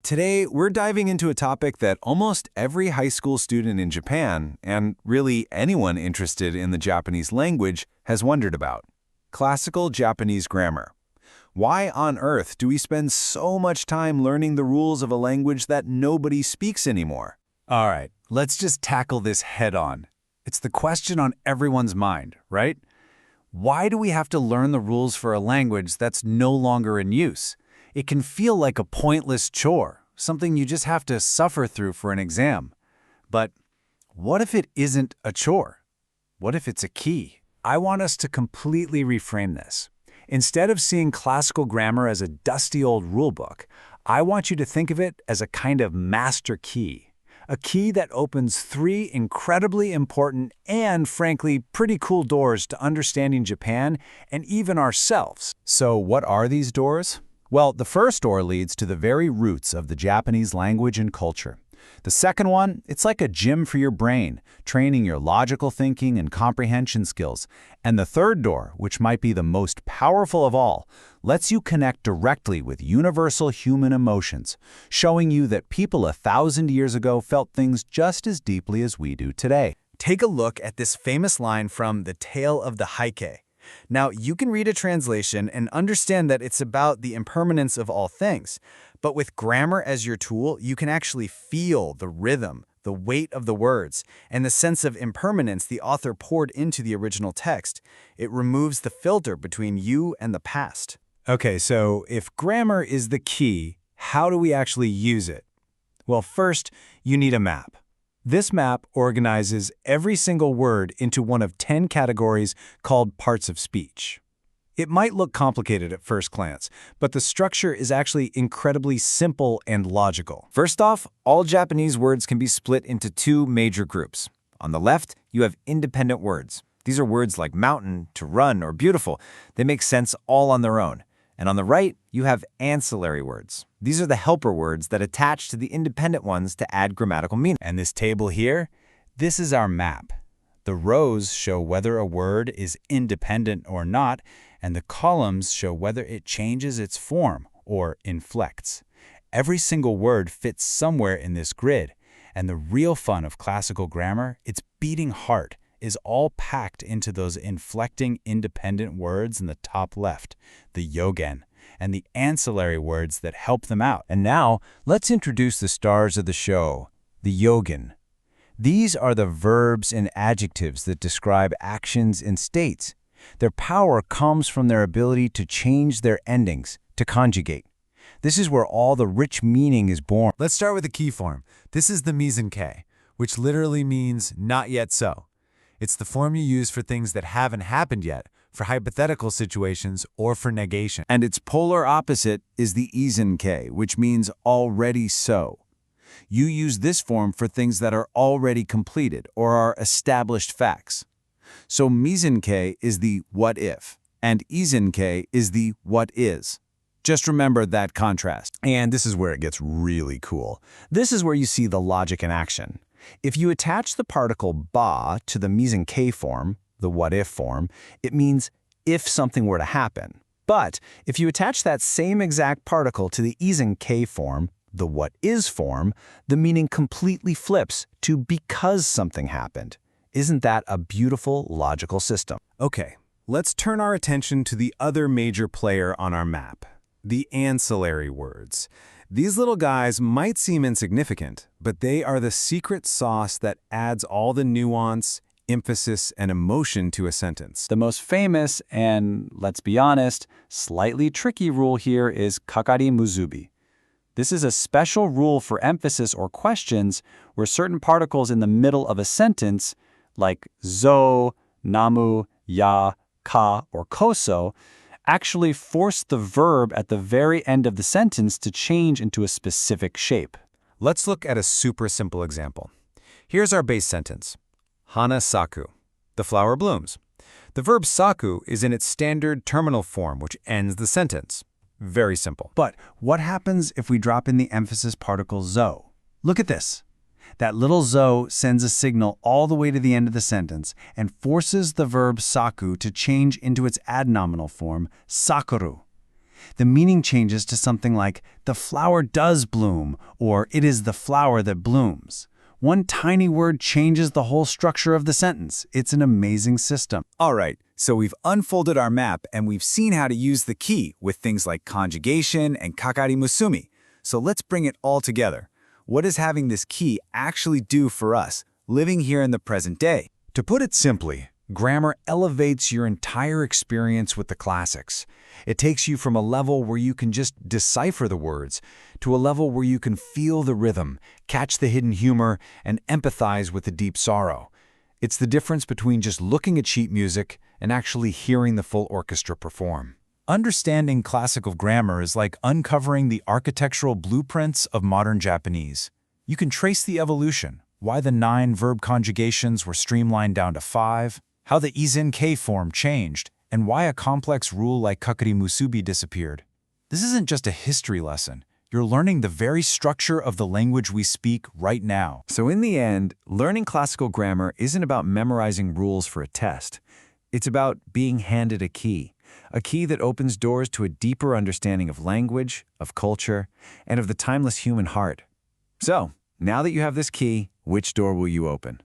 Today, we're diving into a topic that almost every high school student in Japan, and really anyone interested in the Japanese language, has wondered about: classical Japanese grammar. Why on earth do we spend so much time learning the rules of a language that nobody speaks anymore? All right, let's just tackle this head on. It's the question on everyone's mind, right? Why do we have to learn the rules for a language that's no longer in use? It can feel like a pointless chore, something you just have to suffer through for an exam. But what if it isn't a chore? What if it's a key? I want us to completely reframe this. Instead of seeing classical grammar as a dusty old rulebook, I want you to think of it as a kind of master key. A key that opens 3 incredibly important and, frankly, pretty cool doors to understanding Japan and even ourselves. So what are these doors? Well, the first door leads to the very roots of the Japanese language and culture. The second one, it's like a gym for your brain, training your logical thinking and comprehension skills. And the third door, which might be the most powerful of all, lets you connect directly with universal human emotions, showing you that people 1,000 years ago felt things just as deeply as we do today. Take a look at this famous line from The Tale of the Heike. Now, you can read a translation and understand that it's about the impermanence of all things. But with grammar as your tool, you can actually feel the rhythm, the weight of the words, and the sense of impermanence the author poured into the original text. It removes the filter between you and the past. Okay, so if grammar is the key, how do we actually use it? Well, first, you need a map. This map organizes every single word into one of 10 categories called parts of speech. It might look complicated at first glance, but the structure is actually incredibly simple and logical. First off, all Japanese words can be split into 2 major groups. On the left, you have independent words. These are words like mountain, to run, or beautiful. They make sense all on their own. And on the right, you have ancillary words. These are the helper words that attach to the independent ones to add grammatical meaning. And this table here, this is our map. The rows show whether a word is independent or not, and the columns show whether it changes its form or inflects. Every single word fits somewhere in this grid, and the real fun of classical grammar, its beating heart, is all packed into those inflecting independent words in the top left, the yogen, and the ancillary words that help them out. And now, let's introduce the stars of the show, the yogen. These are the verbs and adjectives that describe actions and states. Their power comes from their ability to change their endings, to conjugate. This is where all the rich meaning is born. Let's start with the key form. This is the mise en quai, which literally means not yet so. It's the form you use for things that haven't happened yet, for hypothetical situations, or for negation. And its polar opposite is the isenkei, which means already so. You use this form for things that are already completed or are established facts. So misenkei is the what if, and isenkei is the what is. Just remember that contrast. And this is where it gets really cool. This is where you see the logic in action. If you attach the particle ba to the mise en quai form, the what if form, it means if something were to happen. But if you attach that same exact particle to the isenkei form, the what is form, the meaning completely flips to because something happened. Isn't that a beautiful logical system? Okay, let's turn our attention to the other major player on our map, the ancillary words. These little guys might seem insignificant, but they are the secret sauce that adds all the nuance, emphasis, and emotion to a sentence. The most famous and, let's be honest, slightly tricky rule here is kakari muzubi. This is a special rule for emphasis or questions where certain particles in the middle of a sentence, like zo, namu, ya, ka, or koso, actually force the verb at the very end of the sentence to change into a specific shape. Let's look at a super simple example. Here's our base sentence. Hana saku. The flower blooms. The verb saku is in its standard terminal form, which ends the sentence. Very simple. But what happens if we drop in the emphasis particle zo? Look at this. That little zo sends a signal all the way to the end of the sentence and forces the verb saku to change into its adnominal form, sakuru. The meaning changes to something like, the flower does bloom, or it is the flower that blooms. One tiny word changes the whole structure of the sentence. It's an amazing system. All right, so we've unfolded our map and we've seen how to use the key with things like conjugation and kakari musumi. So let's bring it all together. What does having this key actually do for us, living here in the present day? To put it simply, grammar elevates your entire experience with the classics. It takes you from a level where you can just decipher the words to a level where you can feel the rhythm, catch the hidden humor, and empathize with the deep sorrow. It's the difference between just looking at sheet music and actually hearing the full orchestra perform. Understanding classical grammar is like uncovering the architectural blueprints of modern Japanese. You can trace the evolution, why the 9 verb conjugations were streamlined down to 5, how the izen-kei form changed, and why a complex rule like kakari musubi disappeared. This isn't just a history lesson. You're learning the very structure of the language we speak right now. So in the end, learning classical grammar isn't about memorizing rules for a test. It's about being handed a key that opens doors to a deeper understanding of language, of culture, and of the timeless human heart. So, now that you have this key, which door will you open?